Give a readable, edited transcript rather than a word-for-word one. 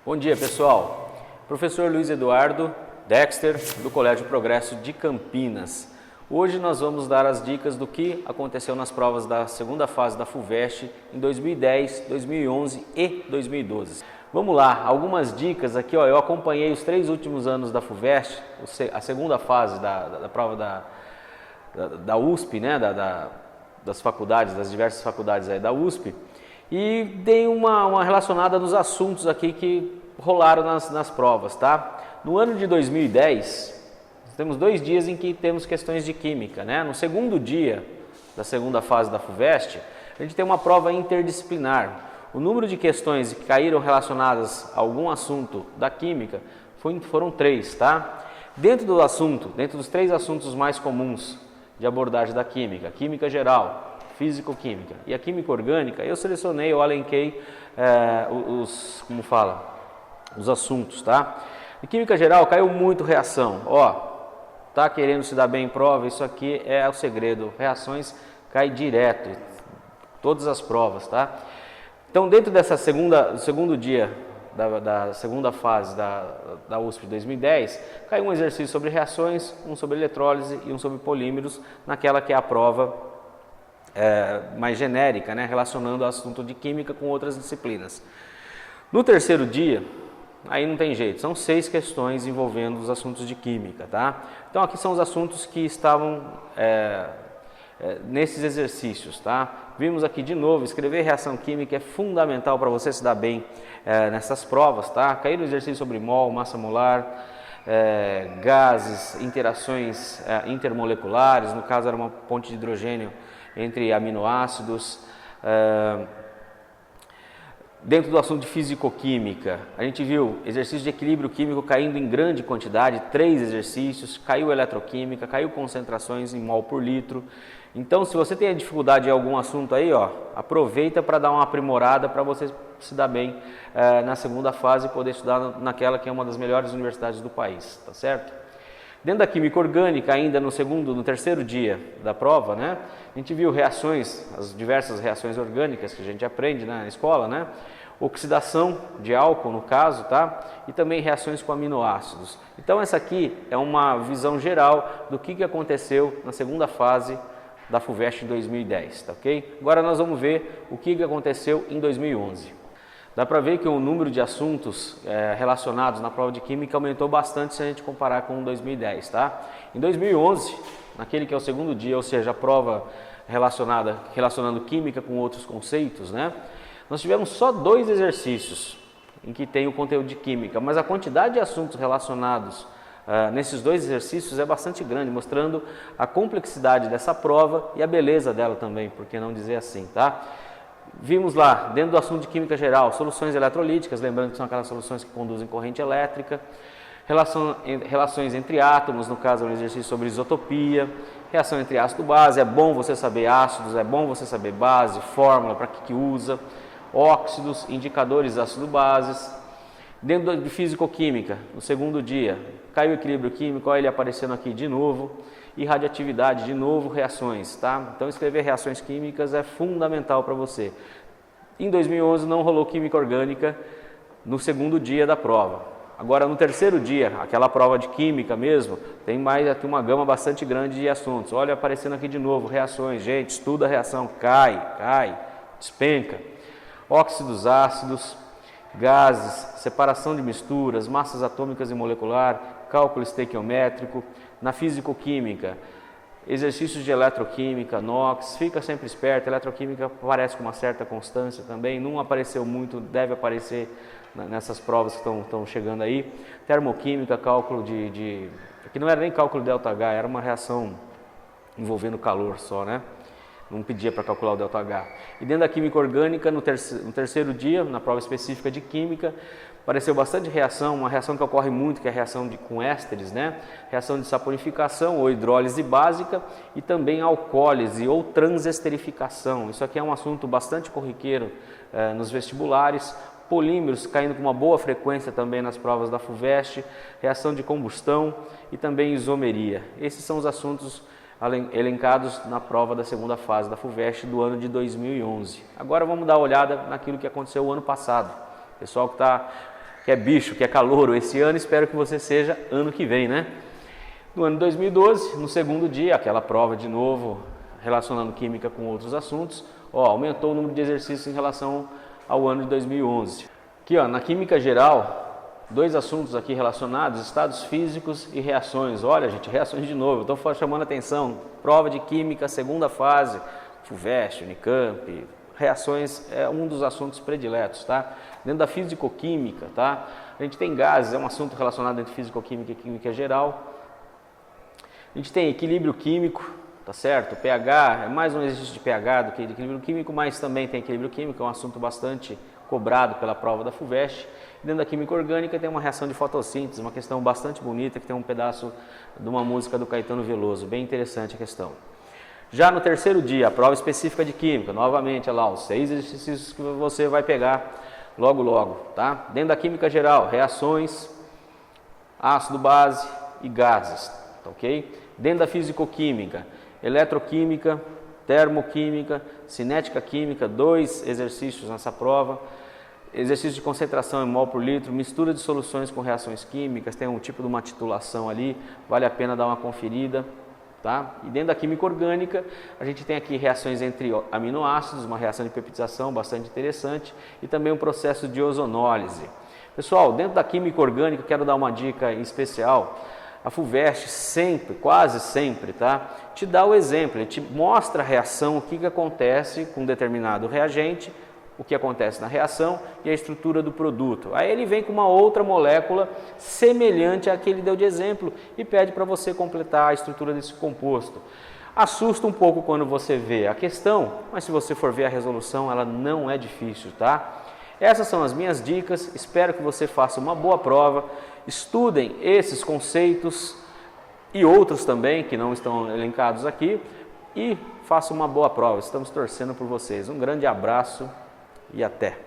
Bom dia, pessoal. Professor Luiz Eduardo Dexter, do Colégio Progresso de Campinas. Hoje nós vamos dar as dicas do que aconteceu nas provas da segunda fase da FUVEST em 2010, 2011 e 2012. Vamos lá, algumas dicas aqui. Eu acompanhei os 3 últimos anos da FUVEST, a segunda fase da prova da USP, né, das faculdades, das diversas faculdades aí da USP, e dei uma relacionada nos assuntos aqui que rolaram nas provas, tá? No ano de 2010, temos 2 dias em que temos questões de química, né? No segundo dia da segunda fase da FUVEST, a gente tem uma prova interdisciplinar. O número de questões que caíram relacionadas a algum assunto da química foram 3, tá? Dentro dos 3 assuntos mais comuns de abordagem da química, química geral, físico-química e a química orgânica, eu selecionei, eu alenquei os assuntos, tá? Em química geral caiu muito reação, tá querendo se dar bem em prova, isso aqui é o segredo, reações cai direto, todas as provas, tá? Então dentro do segundo dia da segunda fase da USP de 2010, caiu um exercício sobre reações, um sobre eletrólise e um sobre polímeros, naquela que é a prova mais genérica, né, relacionando o assunto de química com outras disciplinas. No terceiro dia, aí não tem jeito, são 6 questões envolvendo os assuntos de química, tá? Então aqui são os assuntos que estavam nesses exercícios, tá? Vimos aqui de novo, escrever reação química é fundamental para você se dar bem nessas provas, tá? Caíram exercícios sobre mol, massa molar, gases, interações intermoleculares, no caso era uma ponte de hidrogênio entre aminoácidos. Dentro do assunto de físico-química, a gente viu exercício de equilíbrio químico caindo em grande quantidade, 3 exercícios, caiu eletroquímica, caiu concentrações em mol por litro. Então, se você tem a dificuldade em algum assunto aí, aproveita para dar uma aprimorada para você se dar bem na segunda fase e poder estudar naquela que é uma das melhores universidades do país, tá certo? Dentro da química orgânica, ainda no terceiro dia da prova, né, a gente viu reações, as diversas reações orgânicas que a gente aprende na escola, né, oxidação de álcool no caso, tá, e também reações com aminoácidos. Então essa aqui é uma visão geral do que aconteceu na segunda fase da FUVEST em 2010, tá ok? Agora nós vamos ver o que aconteceu em 2011. Dá para ver que o número de assuntos relacionados na prova de química aumentou bastante se a gente comparar com 2010, tá? Em 2011, naquele que é o segundo dia, ou seja, a prova relacionando química com outros conceitos, né? Nós tivemos só 2 exercícios em que tem o conteúdo de química, mas a quantidade de assuntos relacionados nesses 2 exercícios é bastante grande, mostrando a complexidade dessa prova e a beleza dela também, por que não dizer assim, tá? Vimos lá, dentro do assunto de química geral, soluções eletrolíticas, lembrando que são aquelas soluções que conduzem corrente elétrica, relações entre átomos, no caso é um exercício sobre isotopia, reação entre ácido e base, é bom você saber ácidos, é bom você saber base, fórmula, para que usa, óxidos, indicadores ácido-bases. Dentro de físico-química, no segundo dia, caiu o equilíbrio químico, olha ele aparecendo aqui de novo, e radioatividade, de novo, reações, tá? Então escrever reações químicas é fundamental para você. Em 2011 não rolou química orgânica no segundo dia da prova. Agora no terceiro dia, aquela prova de química mesmo, tem mais aqui uma gama bastante grande de assuntos. Olha aparecendo aqui de novo, reações, gente, estuda a reação, cai, despenca. Óxidos, ácidos, gases, separação de misturas, massas atômicas e molecular, cálculo estequiométrico. Na físico-química, exercícios de eletroquímica, NOx, fica sempre esperto, eletroquímica aparece com uma certa constância também, não apareceu muito, deve aparecer nessas provas que estão chegando aí. Termoquímica, cálculo aqui não era nem cálculo ΔH, era uma reação envolvendo calor só, né? Não pedia para calcular o ΔH. E dentro da química orgânica, no terceiro dia, na prova específica de química, apareceu bastante reação, uma reação que ocorre muito, que é a reação com ésteres, né? Reação de saponificação ou hidrólise básica e também alcoólise ou transesterificação. Isso aqui é um assunto bastante corriqueiro nos vestibulares. Polímeros caindo com uma boa frequência também nas provas da FUVEST, reação de combustão e também isomeria. Esses são os assuntos elencados na prova da segunda fase da FUVEST do ano de 2011. Agora vamos dar uma olhada naquilo que aconteceu o ano passado. Pessoal que está que é bicho, que é calouro esse ano, espero que você seja ano que vem, né? No ano de 2012, no segundo dia, aquela prova de novo, relacionando química com outros assuntos, aumentou o número de exercícios em relação ao ano de 2011. Aqui, na química geral, 2 assuntos aqui relacionados, estados físicos e reações. Olha, gente, reações de novo, eu estou chamando a atenção, prova de química, segunda fase, FUVEST, Unicamp, reações é um dos assuntos prediletos, tá? Dentro da físico-química, tá? A gente tem gases, é um assunto relacionado entre físico-química e química geral. A gente tem equilíbrio químico, tá certo? pH, é mais um exercício de pH do que de equilíbrio químico, mas também tem equilíbrio químico, é um assunto bastante cobrado pela prova da FUVEST. Dentro da química orgânica tem uma reação de fotossíntese, uma questão bastante bonita, que tem um pedaço de uma música do Caetano Veloso, bem interessante a questão. Já no terceiro dia, a prova específica de química, novamente, olha lá, os 6 exercícios que você vai pegar logo, tá? Dentro da química geral, reações, ácido base e gases, tá ok? Dentro da físico-química, eletroquímica, termoquímica, cinética química, 2 exercícios nessa prova. Exercício de concentração em mol por litro, mistura de soluções com reações químicas, tem um tipo de uma titulação ali, vale a pena dar uma conferida. Tá? E dentro da química orgânica, a gente tem aqui reações entre aminoácidos, uma reação de peptidação bastante interessante e também um processo de ozonólise. Pessoal, dentro da química orgânica, quero dar uma dica em especial. A FUVEST sempre, quase sempre, tá? Te dá o exemplo, ele te mostra a reação, o que acontece com um determinado reagente, o que acontece na reação e a estrutura do produto. Aí ele vem com uma outra molécula semelhante à que ele deu de exemplo e pede para você completar a estrutura desse composto. Assusta um pouco quando você vê a questão, mas se você for ver a resolução, ela não é difícil, tá? Essas são as minhas dicas, espero que você faça uma boa prova, estudem esses conceitos e outros também que não estão elencados aqui e faça uma boa prova, estamos torcendo por vocês. Um grande abraço e até!